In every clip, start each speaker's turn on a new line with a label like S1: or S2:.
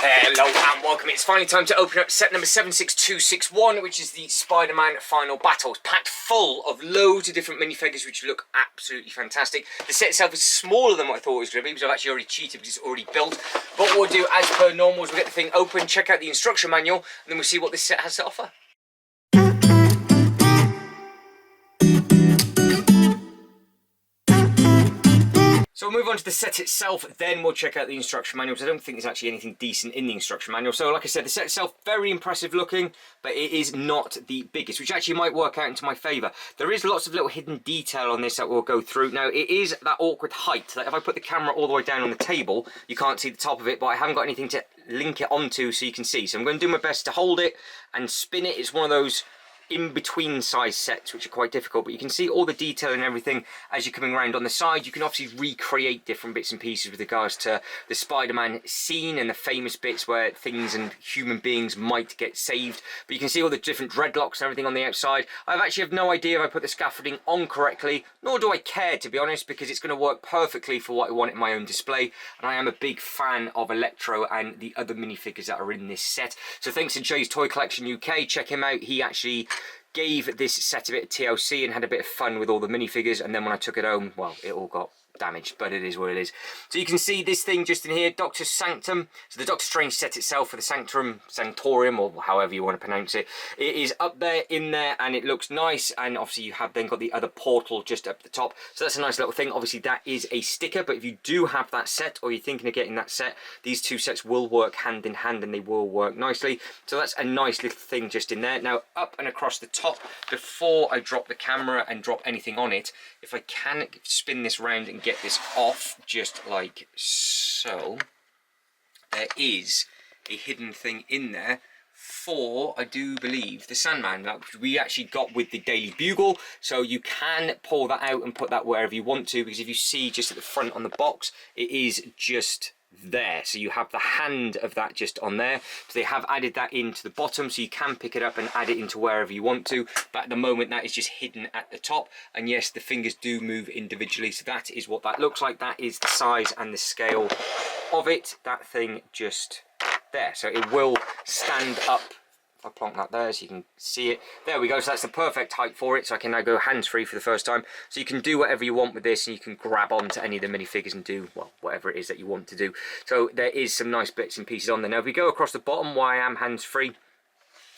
S1: Hello and welcome. It's finally time to open up set number 76261, which is the Spider-Man Final Battle. It's packed full of loads of different minifigures which look absolutely fantastic. The set itself is smaller than what I thought it was going to be, because I've actually already cheated because it's already built. But what we'll do, as per normal, is we'll get the thing open, check out the instruction manual, and then we'll see what this set has to offer. So we'll move on to the set itself, then we'll check out the instruction manual, because I don't think there's actually anything decent in the instruction manual. So like I said, the set itself, very impressive looking, but it is not the biggest, which actually might work out into my favour. There is lots of little hidden detail on this that we'll go through. Now, it is that awkward height, that if I put the camera all the way down on the table, you can't see the top of it, but I haven't got anything to link it onto so you can see. So I'm going to do my best to hold it and spin it. It's one of those in-between size sets which are quite difficult, but you can see all the detail and everything as you're coming around on the side. You can obviously recreate different bits and pieces with regards to the Spider-Man scene and the famous bits where things and human beings might get saved, but you can see all the different dreadlocks and everything on the outside. I actually have no idea if I put the scaffolding on correctly, nor do I care, to be honest, because it's going to work perfectly for what I want in my own display, and I am a big fan of Electro and the other minifigures that are in this set. So thanks to Jay's Toy Collection UK, check him out. He actually gave this set a bit of TLC and had a bit of fun with all the minifigures, and then when I took it home, well, it all got damaged, but it is what it is. So you can see this thing just in here, Doctor Sanctum. So the Doctor Strange set itself for the Sanctorium, or however you want to pronounce it, it is up there in there, and it looks nice. And obviously you have then got the other portal just up the top, so that's a nice little thing. Obviously that is a sticker, but if you do have that set, or you're thinking of getting that set, these two sets will work hand in hand and they will work nicely. So that's a nice little thing just in there. Now up and across the top, before I drop the camera and drop anything on it, if I can spin this round and get this off just like so, there is a hidden thing in there for, I do believe, the Sandman that we actually got with the Daily Bugle. So you can pull that out and put that wherever you want to, because if you see just at the front on the box, it is just there. So you have the hand of that just on there. So they have added that into the bottom, so you can pick it up and add it into wherever you want to, but at the moment that is just hidden at the top. And yes, the fingers do move individually, so that is what that looks like. That is the size and the scale of it, that thing just there. So it will stand up. I'll plonk that there so you can see it. There we go, so that's the perfect height for it. So I can now go hands-free for the first time. So you can do whatever you want with this, and you can grab onto any of the minifigures and do, well, whatever it is that you want to do. So there is some nice bits and pieces on there. Now if we go across the bottom, while I am hands-free,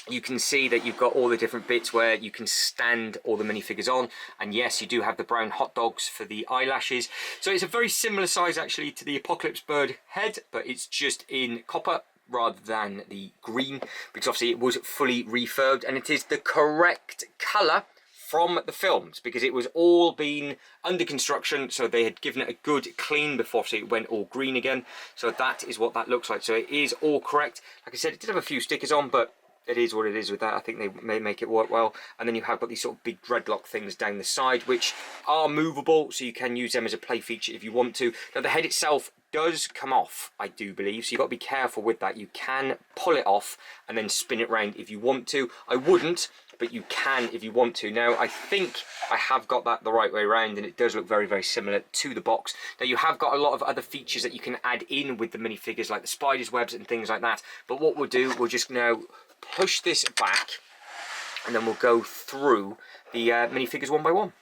S1: you can see that you've got all the different bits where you can stand all the minifigures on. And yes, you do have the brown hot dogs for the eyelashes. So it's a very similar size actually to the Apocalypse Bird head, but it's just in copper rather than the green, because obviously it was fully refurbed, and it is the correct colour from the films, because it was all been under construction, so they had given it a good clean before, so it went all green again. So that is what that looks like. So it is all correct. Like I said, it did have a few stickers on, but it is what it is with that. I think they may make it work well. And then you have got these sort of big dreadlock things down the side, which are movable, so you can use them as a play feature if you want to. Now the head itself does come off, I do believe, so you've got to be careful with that. You can pull it off and then spin it round if you want to. I wouldn't, but you can if you want to. Now I think I have got that the right way around, and it does look very, very similar to the box. Now you have got a lot of other features that you can add in with the minifigures, like the spider's webs and things like that. But what we'll do, we'll just now push this back, and then we'll go through the minifigures one by one.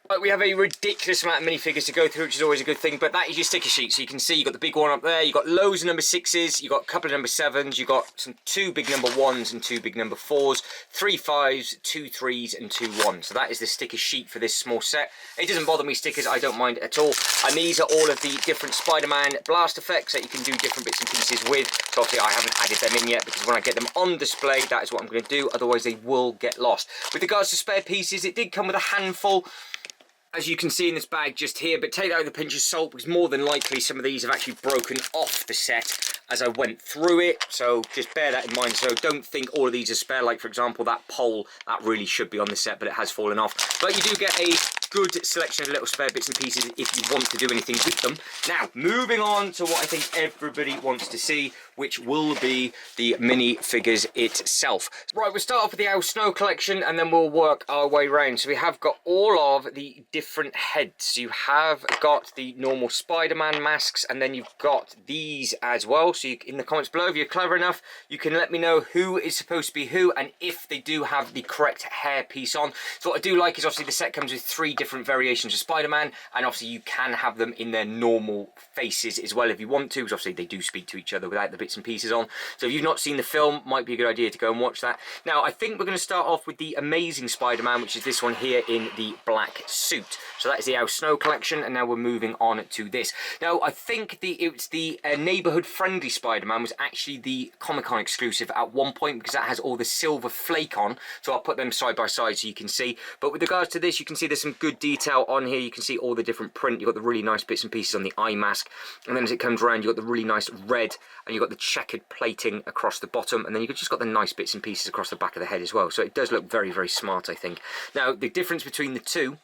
S1: But we have a ridiculous amount of minifigures to go through, which is always a good thing, but that is your sticker sheet. So you can see you've got the big one up there, you've got loads of number 6s, you've got a couple of number 7s, you've got two big number 1s and two big number 4s, 3 5s, 2 3s and 2 1s. So that is the sticker sheet for this small set. It doesn't bother me, stickers, I don't mind at all. And these are all of the different Spider-Man blast effects that you can do different bits and pieces with. So obviously I haven't added them in yet, because when I get them on display, that is what I'm going to do, otherwise they will get lost. With regards to spare pieces, it did come with a handful, as you can see in this bag just here, but take that with a pinch of salt, because more than likely some of these have actually broken off the set as I went through it, so just bear that in mind. So don't think all of these are spare, like for example that pole, that really should be on the set, but it has fallen off. But you do get a good selection of little spare bits and pieces if you want to do anything with them. Now, moving on to what I think everybody wants to see, which will be the minifigures itself. Right, we'll start off with the Al Snow collection and then we'll work our way around. So we have got all of the different heads. You have got the normal Spider-Man masks, and then you've got these as well. So in the comments below, if you're clever enough, you can let me know who is supposed to be who and if they do have the correct hair piece on. So what I do like is obviously the set comes with 3 different variations of Spider-Man, and obviously you can have them in their normal faces as well if you want to, because obviously they do speak to each other without the bits and pieces on. So if you've not seen the film, might be a good idea to go and watch that. Now, I think we're going to start off with the Amazing Spider-Man, which is this one here in the black suit. So that is the Al Snow collection, and now we're moving on to this. Now, I think it's the neighborhood-friendly Spider-Man was actually the Comic-Con exclusive at one point, because that has all the silver flake on. So I'll put them side by side so you can see. But with regards to this, you can see there's some good detail on here. You can see all the different print. You've got the really nice bits and pieces on the eye mask, and then as it comes around, you've got the really nice red, and you've got the checkered plating across the bottom, and then you've just got the nice bits and pieces across the back of the head as well. So it does look very, very smart, I think. Now, the difference between the two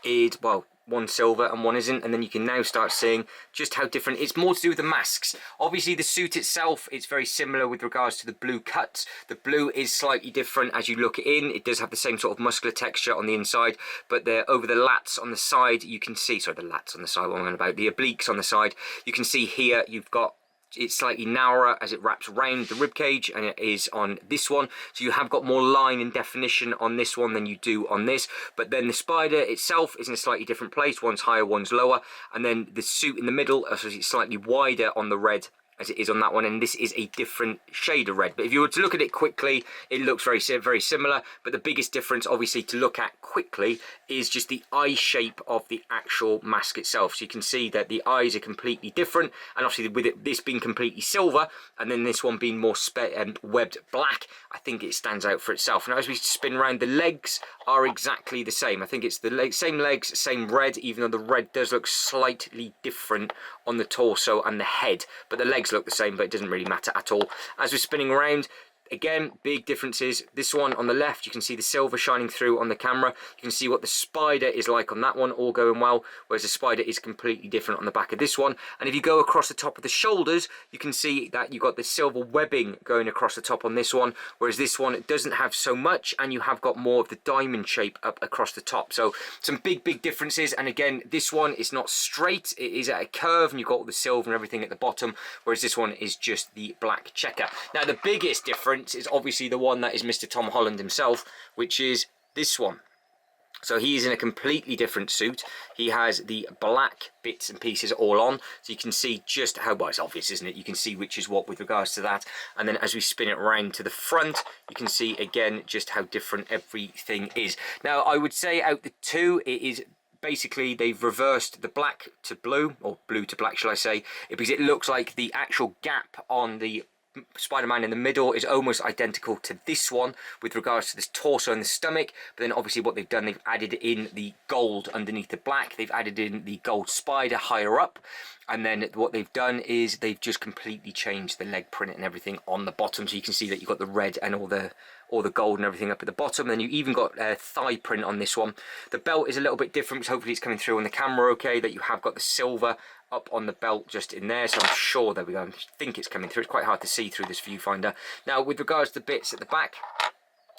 S1: is, well, one silver and one isn't, and then you can now start seeing just how different. It's more to do with the masks. Obviously the suit itself, it's very similar with regards to the blue cuts. The blue is slightly different as you look in. It does have the same sort of muscular texture on the inside, but over the lats on the side, you can see, sorry, the lats on the side, what I'm on about, the obliques on the side, you can see here you've got, it's slightly narrower as it wraps around the rib cage, and it is on this one. So you have got more line and definition on this one than you do on this. But then the spider itself is in a slightly different place. One's higher, one's lower. And then the suit in the middle is slightly wider on the red as it is on that one, and this is a different shade of red. But if you were to look at it quickly, it looks very similar, but the biggest difference obviously to look at quickly is just the eye shape of the actual mask itself. So you can see that the eyes are completely different, and obviously with this being completely silver and then this one being more webbed black, I think it stands out for itself. Now as we spin around, the legs are exactly the same. I think it's the same legs, same red, even though the red does look slightly different on the torso and the head, but the legs look the same, but it doesn't really matter at all. As we're spinning around, again, big differences. This one on the left, you can see the silver shining through on the camera. You can see what the spider is like on that one, all going well, whereas the spider is completely different on the back of this one. And if you go across the top of the shoulders, you can see that you've got the silver webbing going across the top on this one, whereas this one, it doesn't have so much, and you have got more of the diamond shape up across the top. So some big differences. And again, this one is not straight, it is at a curve, and you've got all the silver and everything at the bottom, whereas this one is just the black checker. Now the biggest difference is obviously the one that is Mr. Tom Holland himself, which is this one. So he is in a completely different suit. He has the black bits and pieces all on, so you can see just how, well, it's obvious, isn't it? You can see which is what with regards to that. And then as we spin it around to the front, you can see again just how different everything is. Now I would say out the two, it is basically they've reversed the black to blue, or blue to black shall I say, because it looks like the actual gap on the Spider-Man in the middle is almost identical to this one with regards to this torso and the stomach. But then obviously what they've done, they've added in the gold underneath the black, they've added in the gold spider higher up, and then what they've done is they've just completely changed the leg print and everything on the bottom. So you can see that you've got the red and all the gold and everything up at the bottom. And then you even got thigh print on this one. The belt is a little bit different, so hopefully it's coming through on the camera okay, that you have got the silver up on the belt just in there. So I'm sure, there we go, I think it's coming through. It's quite hard to see through this viewfinder. Now with regards to the bits at the back,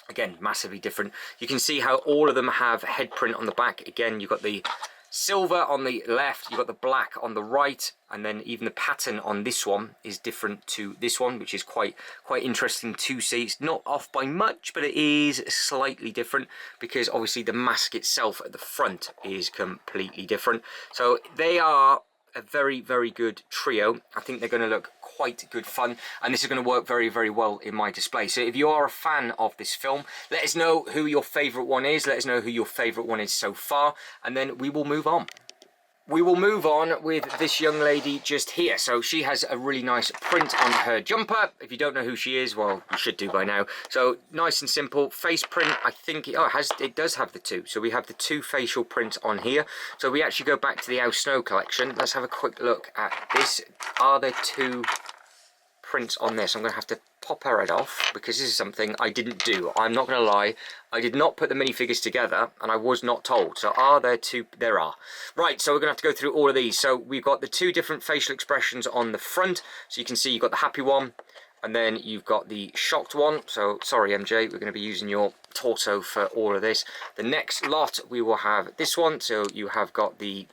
S1: again, massively different. You can see how all of them have head print on the back. Again, you've got the silver on the left, you've got the black on the right, and then even the pattern on this one is different to this one, which is quite interesting to see. It's not off by much, but it is slightly different because obviously the mask itself at the front is completely different. So they are a very good trio. I think they're going to look quite good fun, and this is going to work very well in my display. So if you are a fan of this film, let us know who your favourite one is, let us know who your favourite one is so far, and then we will move on. We will move on with this young lady just here. So she has a really nice print on her jumper. If you don't know who she is, well, you should do by now. So nice and simple face print. I think it does have the two. So we have the two facial prints on here. So we actually go back to the Al Snow collection. Let's have a quick look at this. Are there two prints on this. I'm going to have to pop her head off because this is something I didn't do. I'm not going to lie. I did not put the minifigures together and I was not told. So are there two? There are. Right, so we're going to have to go through all of these. So we've got the two different facial expressions on the front. So you can see you've got the happy one and then you've got the shocked one. So sorry MJ, we're going to be using your torso for all of this. The next lot we will have this one. So you have got the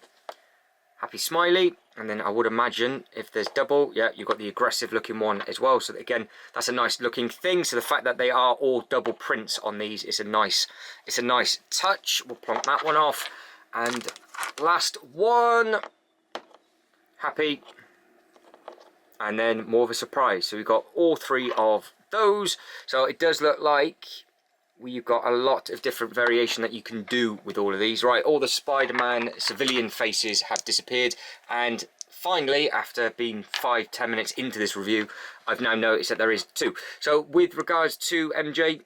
S1: happy smiley, and then I would imagine if there's double, yeah, you've got the aggressive looking one as well. So again, that's a nice looking thing. So the fact that they are all double prints on these is a nice touch. We'll plonk that one off. And last one, happy, and then more of a surprise. So we've got all three of those. So it does look like you've got a lot of different variation that you can do with all of these. Right, all the Spider-Man civilian faces have disappeared, and finally, after being 5-10 minutes into this review, I've now noticed that there is two. So with regards to MJ,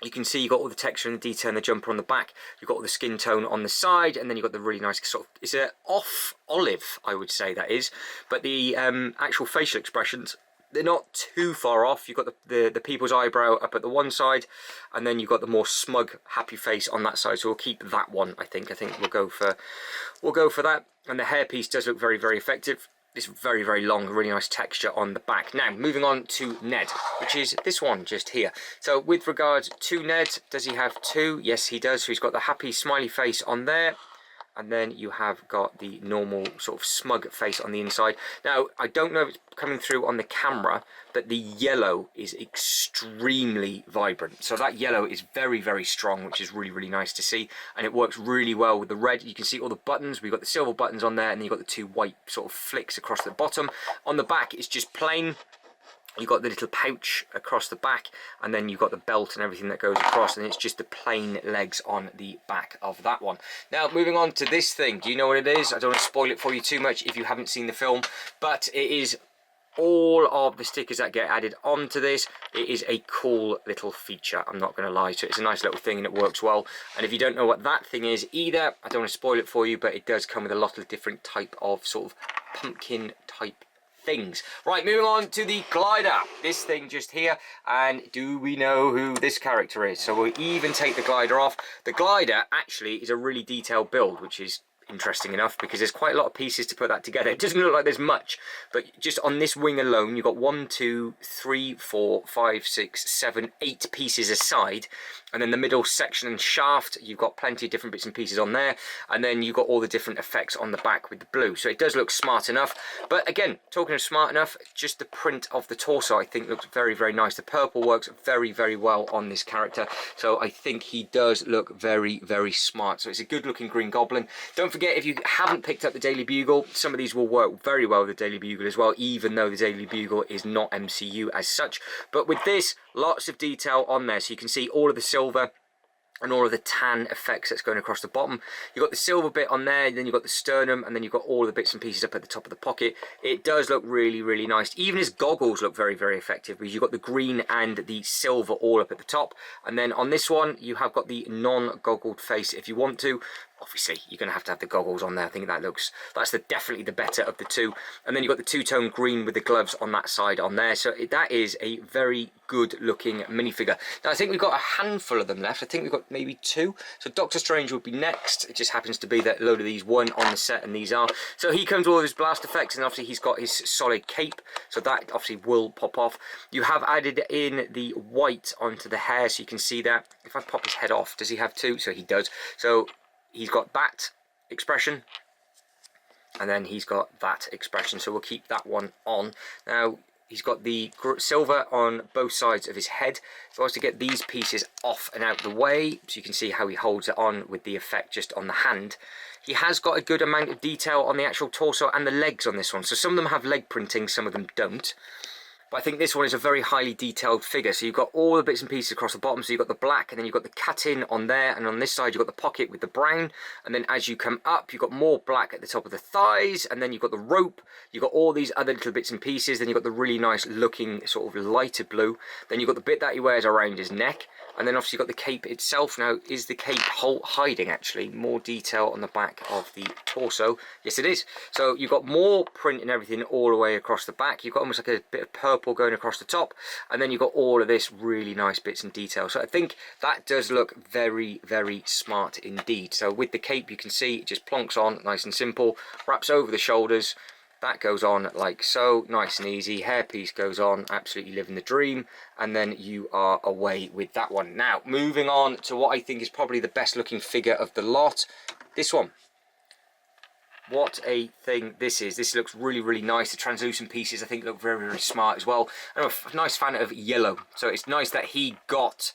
S1: you can see you've got all the texture and the detail and the jumper on the back. You've got all the skin tone on the side, and then you've got the really nice sort of, it's a off olive, I would say that is, but the actual facial expressions, they're not too far off. You've got the people's eyebrow up at the one side, and then you've got the more smug, happy face on that side. So we'll keep that one. I think we'll go for that. And the hairpiece does look very, very effective. It's very, very long, really nice texture on the back. Now, moving on to Ned, which is this one just here. So with regards to Ned, does he have two? Yes, he does. So he's got the happy smiley face on there. And then you have got the normal sort of smug face on the inside. Now, I don't know if it's coming through on the camera, but the yellow is extremely vibrant. So that yellow is very, very strong, which is really, really nice to see. And it works really well with the red. You can see all the buttons. We've got the silver buttons on there, and then you've got the two white sort of flicks across the bottom. On the back, it's just plain. You've got the little pouch across the back, and then you've got the belt and everything that goes across, and it's just the plain legs on the back of that one. Now, moving on to this thing. Do you know what it is? I don't want to spoil it for you too much if you haven't seen the film, but it is all of the stickers that get added onto this. It is a cool little feature, I'm not going to lie. So it's a nice little thing and it works well. And if you don't know what that thing is either, I don't want to spoil it for you, but it does come with a lot of different type of sort of pumpkin type things. Right, moving on to the glider. This thing just here, and do we know who this character is? So we'll even take the glider off. The glider actually is a really detailed build, which is interesting enough because there's quite a lot of pieces to put that together. It doesn't look like there's much, but just on this wing alone, you've got 1, 2, 3, 4, 5, 6, 7, 8 pieces aside, and then the middle section and shaft, you've got plenty of different bits and pieces on there, and then you've got all the different effects on the back with the blue. So it does look smart enough, but again, talking of smart enough, just the print of the torso I think looks very, very nice. The purple works very, very well on this character, so I think he does look very, very smart. So it's a good looking Green Goblin. Don't forget, if you haven't picked up the Daily Bugle, some of these will work very well with the Daily Bugle as well, even though the Daily Bugle is not MCU as such. But with this, lots of detail on there, so you can see all of the silver and all of the tan effects that's going across the bottom. You've got the silver bit on there, and then you've got the sternum, and then you've got all the bits and pieces up at the top of the pocket. It does look really, really nice. Even his goggles look very, very effective, because you've got the green and the silver all up at the top. And then on this one, you have got the non-goggled face if you want to. Obviously, you're going to have the goggles on there. I think that's definitely the better of the two. And then you've got the two-tone green with the gloves on that side on there. So that is a very good looking minifigure. Now, I think we've got a handful of them left. I think we've got maybe 2. So Doctor Strange would be next. It just happens to be that a load of these weren't on the set, and these are. So he comes with all of his blast effects, and obviously he's got his solid cape. So that obviously will pop off. You have added in the white onto the hair, so you can see that. If I pop his head off, does he have 2? So he does. So he's got that expression, and then he's got that expression, so we'll keep that one on. Now, he's got the silver on both sides of his head. If I was to get these pieces off and out the way, so you can see how he holds it on with the effect just on the hand. He has got a good amount of detail on the actual torso and the legs on this one. So some of them have leg printing, some of them don't. But I think this one is a very highly detailed figure. So you've got all the bits and pieces across the bottom. So you've got the black, and then you've got the cat-in on there, and on this side you've got the pocket with the brown. And then as you come up, you've got more black at the top of the thighs, and then you've got the rope. You've got all these other little bits and pieces. Then you've got the really nice looking sort of lighter blue. Then you've got the bit that he wears around his neck. And then obviously you've got the cape itself. Now, is the cape hiding actually more detail on the back of the torso? Yes, it is. So you've got more print and everything all the way across the back. You've got almost like a bit of purple purple going across the top, and then you've got all of this really nice bits and detail. So I think that does look very, very smart indeed. So with the cape, you can see it just plonks on, nice and simple, wraps over the shoulders. That goes on like so, nice and easy. Hairpiece goes on, absolutely living the dream, and then you are away with that one. Now, moving on to what I think is probably the best looking figure of the lot, this one. What a thing this is. This looks really, really nice. The translucent pieces I think look very, very smart as well. I'm a nice fan of yellow, so it's nice that he got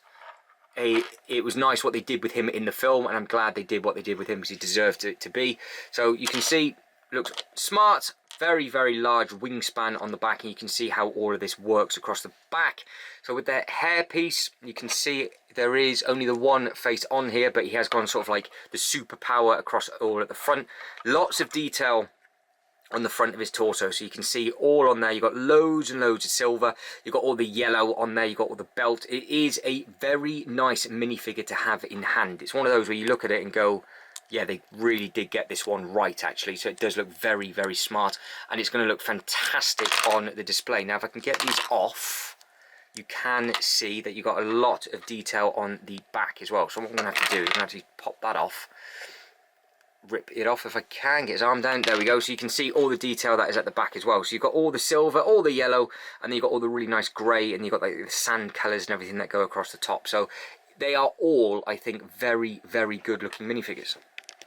S1: it was nice what they did with him in the film, and I'm glad they did what they did with him because he deserved it to be. So you can see, looks smart. Very, very large wingspan on the back, and you can see how all of this works across the back. So with the hairpiece, you can see there is only the one face on here, but he has gone sort of like the superpower across all at the front. Lots of detail on the front of his torso, so you can see all on there. You've got loads and loads of silver, you've got all the yellow on there, you've got all the belt. It is a very nice minifigure to have in hand. It's one of those where you look at it and go, yeah, they really did get this one right, actually. So it does look very, very smart, and it's going to look fantastic on the display. Now, if I can get these off, you can see that you've got a lot of detail on the back as well. So what I'm going to have to do is I'm going to have to pop that off, rip it off if I can, get his arm down. There we go. So you can see all the detail that is at the back as well. So you've got all the silver, all the yellow, and then you've got all the really nice grey, and you've got like the sand colours and everything that go across the top. So they are all, I think, very, very good looking minifigures.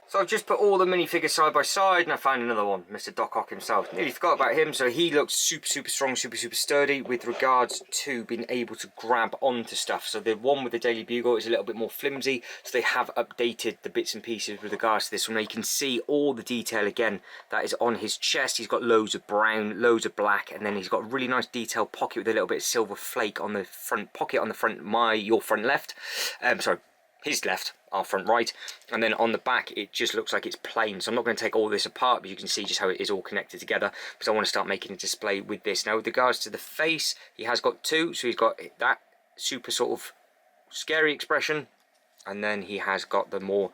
S1: So I've just put all the minifigures side by side, and I found another one, Mr. Doc Ock himself. Nearly forgot about him. So he looks super, super strong, super, super sturdy with regards to being able to grab onto stuff. So the one with the Daily Bugle is a little bit more flimsy, so they have updated the bits and pieces with regards to this one. Now you can see all the detail again that is on his chest. He's got loads of brown, loads of black, and then he's got a really nice detailed pocket with a little bit of silver flake on the front pocket on the front, your front left. Sorry, his left, our front right, and then on the back it just looks like it's plain. So I'm not going to take all this apart, but you can see just how it is all connected together, because I want to start making a display with this. Now with regards to the face, he has got two, so he's got that super sort of scary expression, and then he has got the more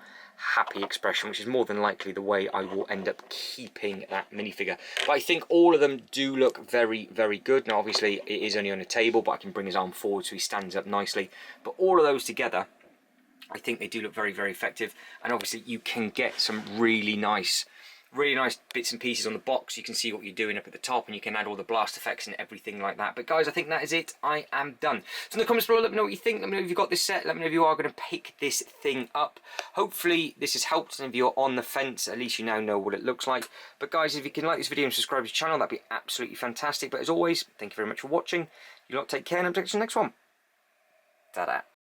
S1: happy expression, which is more than likely the way I will end up keeping that minifigure. But I think all of them do look very, very good. Now obviously it is only on a table, but I can bring his arm forward so he stands up nicely. But all of those together, I think they do look very, very effective, and obviously you can get some really nice bits and pieces on the box. You can see what you're doing up at the top, and you can add all the blast effects and everything like that. But guys, I think that is it. I am done. So in the comments below, let me know what you think. Let me know if you got this set. Let me know if you are going to pick this thing up. Hopefully this has helped, and if you're on the fence, at least you now know what it looks like. But guys, if you can like this video and subscribe to the channel, that'd be absolutely fantastic. But as always, thank you very much for watching. You lot take care, and I'll take you to the next one. Ta-da.